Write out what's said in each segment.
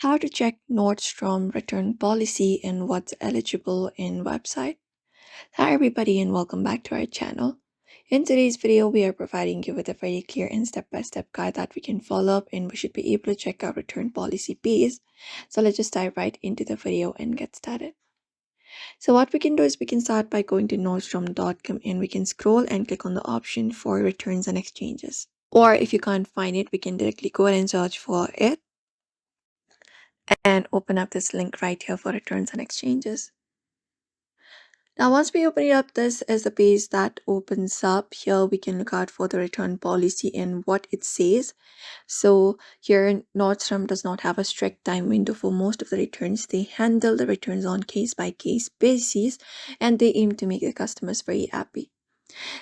How to check Nordstrom return policy and what's eligible in website. Hi everybody and welcome back to our channel. In today's video, we are providing you with a very clear and step-by-step guide that we can follow up and we should be able to check our return policy piece. So let's just dive right into the video and get started. So what we can do is we can start by going to nordstrom.com and we can scroll and click on the option for returns and exchanges. Or if you can't find it, we can directly go ahead and search for it and open up this link right here for returns and exchanges. Now, once we open it up, this is the page that opens up. Here we can look out for the return policy and what it says. So here, Nordstrom does not have a strict time window for most of the returns. They handle the returns on case-by-case basis, and they aim to make the customers very happy.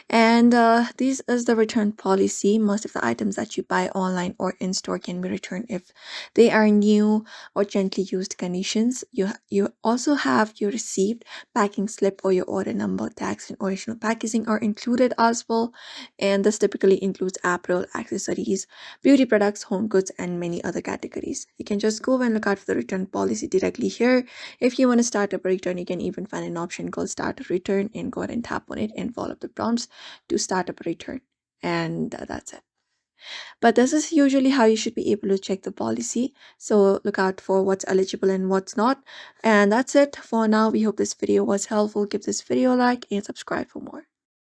And this is the return policy. Most of the items that you buy online or in store can be returned if they are new or gently used conditions. You also have your receipt, packing slip, or your order number. Tax and original packaging are included as well. And this typically includes apparel, accessories, beauty products, home goods, and many other categories. You can just go and look out for the return policy directly here. If you want to start up a return, you can even find an option called start a return and go ahead and tap on it and follow up the prompts to start up a return. And that's it. But this is usually how you should be able to check the policy. So look out for what's eligible and what's not. And that's it for now. We hope this video was helpful. Give this video a like and subscribe for more.